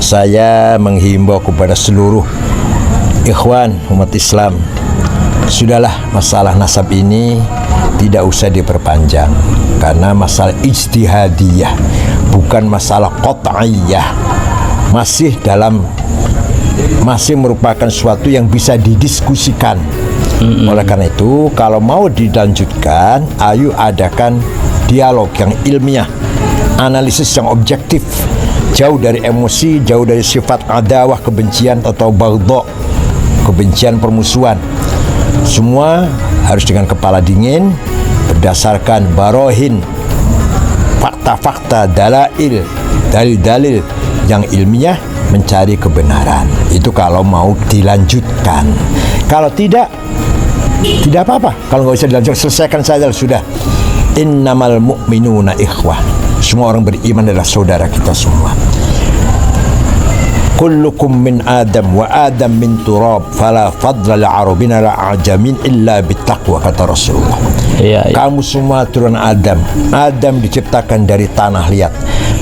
Saya menghimbau kepada seluruh ikhwan umat Islam, sudahlah masalah nasab ini tidak usah diperpanjang, karena masalah ijtihadiyah, bukan masalah qat'iyah. Masih merupakan sesuatu yang bisa didiskusikan. Oleh karena itu, kalau mau dilanjutkan, ayo adakan dialog yang ilmiah, analisis yang objektif, jauh dari emosi, jauh dari sifat adawah, kebencian atau baghdha, kebencian, permusuhan. Semua harus dengan kepala dingin, berdasarkan barohin, fakta-fakta, dalail, dalil-dalil yang ilmiah, mencari kebenaran. Itu kalau mau dilanjutkan. Kalau tidak apa-apa. Kalau nggak bisa dilanjutkan, selesaikan saja sudah. Innamal mu'minuna ikhwah. Semua orang beriman adalah saudara kita semua. Kullukum min Adam wa Adam min turab, fala fadla li'arabina la'ajamin illa bittaqwa, kata Rasulullah. Kamu semua turunan Adam. Adam diciptakan dari tanah liat,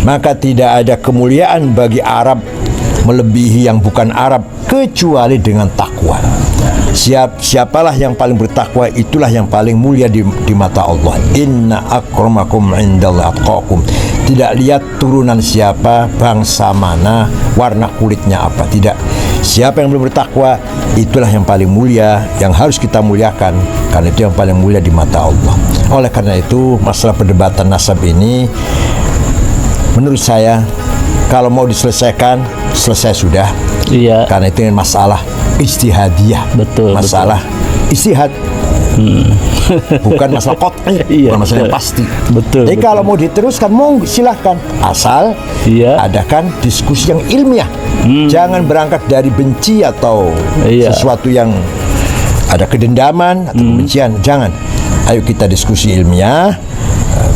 maka tidak ada kemuliaan bagi Arab melebihi yang bukan Arab kecuali dengan takwa. Siapalah yang paling bertakwa, itulah yang paling mulia di mata Allah. Inna akramakum indallahi atqakum. Tidak lihat turunan siapa, bangsa mana, warna kulitnya apa, tidak. Siapa yang belum bertakwa, itulah yang paling mulia, yang harus kita muliakan, karena itu yang paling mulia di mata Allah. Oleh karena itu, masalah perdebatan nasab ini, menurut saya, kalau mau diselesaikan, selesai sudah. Iya. Karena itu masalah ijtihadiyah. Betul. Masalah ijtihad. Bukan masalah qat'i, bukan masalah yang pasti. Betul. Jadi kalau mau diteruskan, mau silahkan, asal adakan diskusi yang ilmiah. Jangan berangkat dari benci atau sesuatu yang ada kedendaman atau kebencian. Jangan. Ayo kita diskusi ilmiah,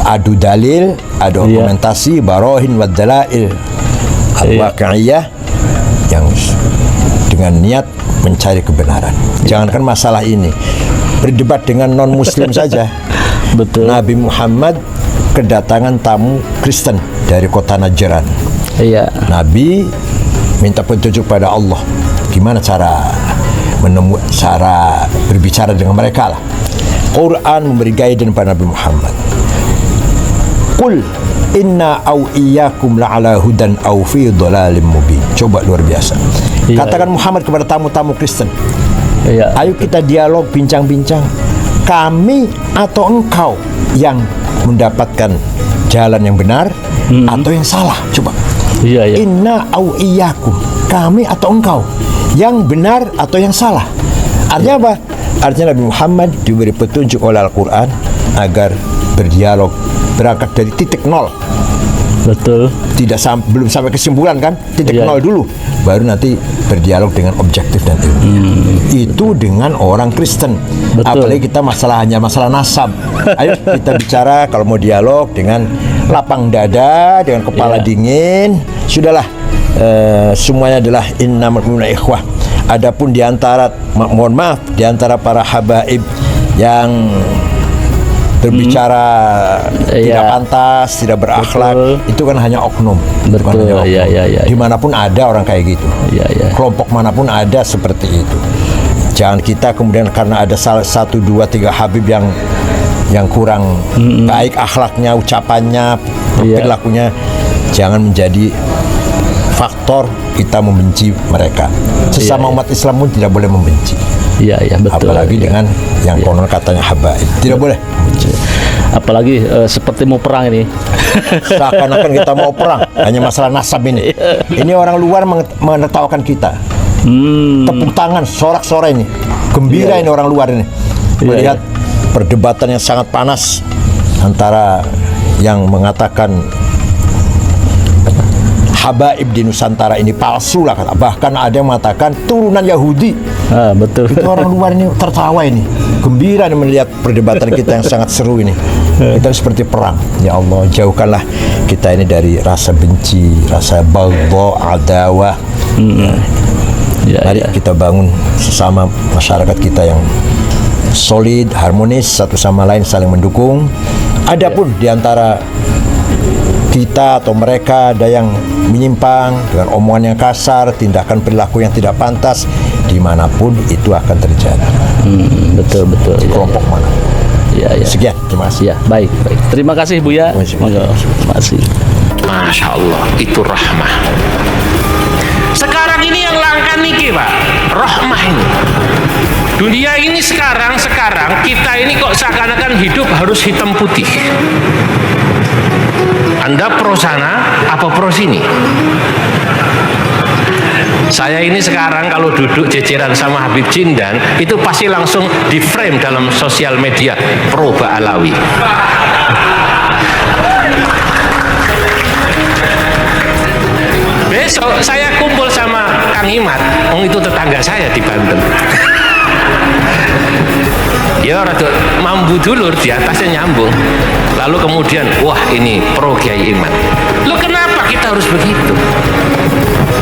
adu dalil, adu argumentasi, barohin wad dalail al-waqi'iyah, yang dengan niat mencari kebenaran. Jangankan masalah ini, berdebat dengan non-muslim saja. Betul. Nabi Muhammad kedatangan tamu Kristen dari kota Najran. Nabi minta petunjuk pada Allah, gimana cara berbicara dengan mereka lah. Quran memberi guidance pada Nabi Muhammad. Qul inna au iyyakum la'ala hudan au fi dhalalim mubin. Coba, luar biasa. Katakan Muhammad kepada tamu-tamu Kristen, ayo kita dialog, bincang-bincang, kami atau engkau yang mendapatkan jalan yang benar atau yang salah. Coba. Inna au iyyakum, kami atau engkau, yang benar atau yang salah. Artinya apa? Artinya Nabi Muhammad diberi petunjuk oleh Al-Quran agar berdialog, berangkat dari titik nol. Betul. Belum sampai kesimpulan kan? Titik nol dulu, baru nanti berdialog dengan objektif dan ilmiah. Itu dengan orang Kristen. Betul. Apalagi kita hanya masalah nasab. Ayo kita bicara, kalau mau dialog dengan lapang dada, dengan kepala dingin. Sudahlah, semuanya adalah innamal mu'minuna ikhwah. Adapun diantara, mohon maaf, diantara para habaib yang berbicara tidak pantas, tidak berakhlak, itu kan hanya oknum. Betul. Dimanapun ada orang kayak gitu. Kelompok manapun ada seperti itu. Jangan kita kemudian karena ada satu, dua, tiga habib yang kurang baik akhlaknya, ucapannya, perilakunya, jangan menjadi faktor kita membenci mereka. Sesama umat Islam pun tidak boleh membenci. Betul. Apalagi dengan yang konon katanya habaib, tidak boleh. Apalagi seperti mau perang ini. Seakan-akan kita mau perang, hanya masalah nasab ini. Ini orang luar menertawakan kita. Tepuk tangan, sorak-sorai ini, gembira ini orang luar ini, melihat perdebatan yang sangat panas antara yang mengatakan habaib di Nusantara ini palsu lah, bahkan ada yang mengatakan turunan Yahudi. Betul. Itu orang luar ini tertawa ini, gembira nih melihat perdebatan kita yang sangat seru ini. Kita seperti perang. Ya Allah, jauhkanlah kita ini dari rasa benci, rasa baghdha, adawah. Mari kita bangun sesama masyarakat kita yang solid, harmonis, satu sama lain saling mendukung. Adapun di antara kita atau mereka ada yang menyimpang dengan omongan yang kasar, tindakan perilaku yang tidak pantas, dimanapun itu akan terjadi. Betul. Di kelompok mana? Ya. Sekian, terima kasih. Ya, baik. Terima kasih Buya. Terima kasih. Masya Allah, itu rahmah. Sekarang ini yang langka niki Pak, rahmah ini. Dunia ini sekarang kita ini kok seakan-akan hidup harus hitam putih. Anda pro sana apa pro sini? Saya ini sekarang kalau duduk ceceran sama Habib Jindan itu pasti langsung di frame dalam sosial media pro Ba'alawi. Besok saya kumpul sama Kang Imat, itu tetangga saya di Banten. Ya rada mambu dulur, di atasnya nyambung. Lalu kemudian, wah ini pro Kiai Imat. Loh kenapa kita harus begitu?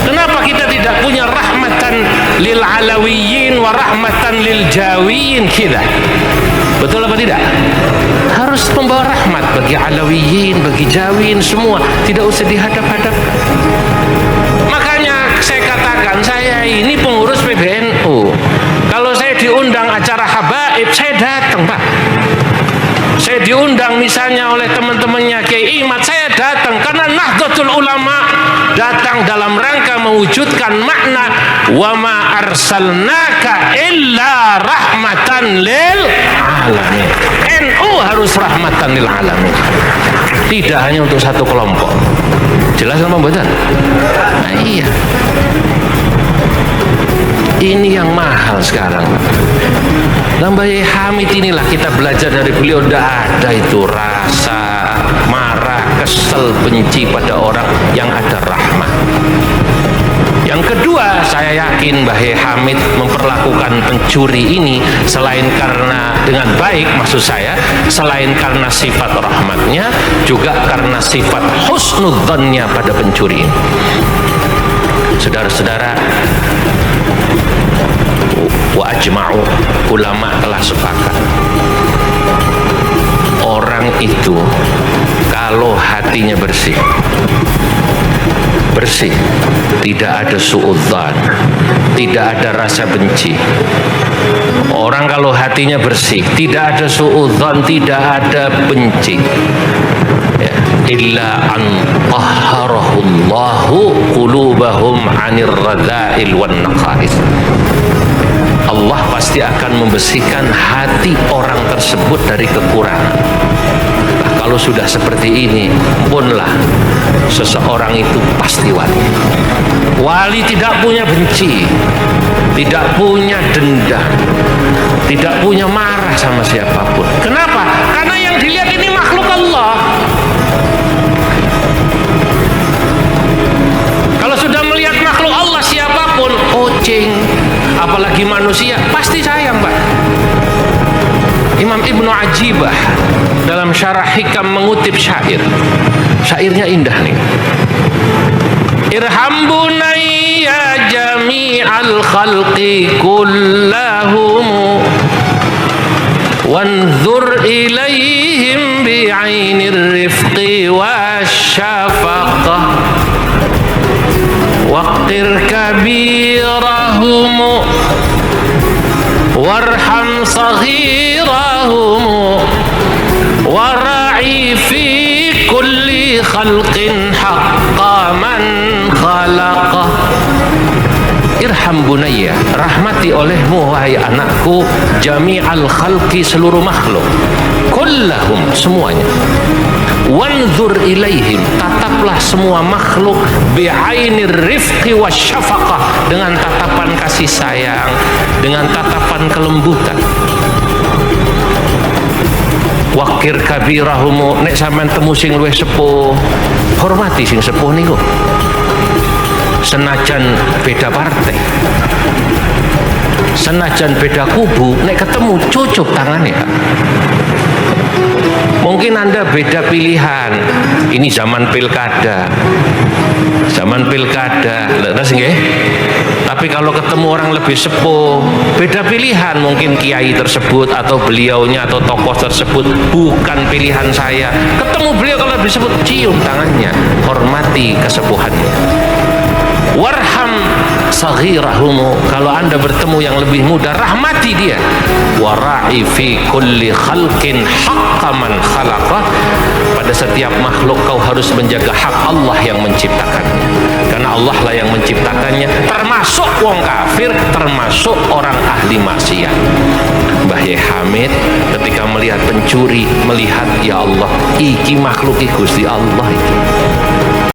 Kenapa kita tidak punya rahmatan lil alawiyin wa rahmatan lil jawiyin kita? Betul apa tidak? Harus membawa rahmat bagi alawiyin, bagi jawiyin semua, tidak usah dihadap-hadap. Makanya saya katakan, saya ini pengurus PBNU. Kalau saya diundang acara habaib, saya datang Pak. Saya diundang misalnya oleh teman-temannya Kiai Imat, saya datang karena Nahdlatul Ulama datang dalam rangka mewujudkan makna wa ma arsalnaka illa rahmatan lil alamin. NU harus rahmatan lil alamin, tidak hanya untuk satu kelompok. Jelas apa mboten? Nah, iya. Ini yang mahal sekarang. Mbah Hamid inilah kita belajar dari beliau, tidak ada itu rasa marah, kesel, benci pada orang, yang ada rahmat. Yang kedua, saya yakin Mbah Hamid memperlakukan pencuri ini selain karena dengan baik, maksud saya, selain karena sifat rahmatnya, juga karena sifat husnudzannya pada pencuri ini. Saudara-saudara, wa ajma'u, ulama telah sepakat, orang itu kalau hatinya bersih, tidak ada suudzan, tidak ada rasa benci. Orang kalau hatinya bersih, tidak ada suudzan, tidak ada benci, ya, illa an tahharahullahu qulubahum 'anir radha'il wan naqais. Allah pasti akan membersihkan hati orang tersebut dari kekurangan. Nah, kalau sudah seperti ini, punlah seseorang itu pasti wali. Wali tidak punya benci, tidak punya dendam, tidak punya marah sama siapapun. Kenapa? Karena yang dilihat ini makhluk Allah. Kalau sudah melihat makhluk Allah siapapun, kucing, apalagi manusia, pasti sayang Pak. Imam Ibnu Ajibah dalam Syarah Hikam mengutip syair. Syairnya indah nih. Irham bunayya jami'al khalqi kullahum wanzur ilaihim bi'ainir rifqi wasyafaqah waqtir kabirahum warham saghirahum wara'i fi kulli khalqin haqqa man khalaqah. Irham bunayya, rahmati olehmu wahai anakku, jami'al khalqi, seluruh makhluk, kullahum, semuanya. Wanzur ilaihim, tataplah semua makhluk, bi'ainir rifqi wasyafaqah, dengan tatapan kasih sayang, dengan tatapan kelembutan. Wakir kabirahum, nek sampean temu sing luwih sepuh, hormati sing sepuh niku. Senajan beda partai, senajan beda kubu, nek ketemu cucuk tangannya. Mungkin Anda beda pilihan. Ini zaman pilkada. Zaman pilkada, leres nggih? Tapi kalau ketemu orang lebih sepuh, beda pilihan, mungkin kiai tersebut atau beliaunya atau tokoh tersebut bukan pilihan saya. Ketemu beliau kalau lebih sepuh, cium tangannya, hormati kesepuhannya. Warham saghirahumu, kalau anda bertemu yang lebih muda, rahmati dia. Wara'i fi kulli khalqin haqqa man khalaqah, pada setiap makhluk kau harus menjaga hak Allah yang menciptakannya, karena Allah lah yang menciptakannya, termasuk wong kafir, termasuk orang ahli maksiat. Mbah Yai Hamid ketika melihat pencuri, melihat ya Allah, iki makhluk Gusti Allah itu.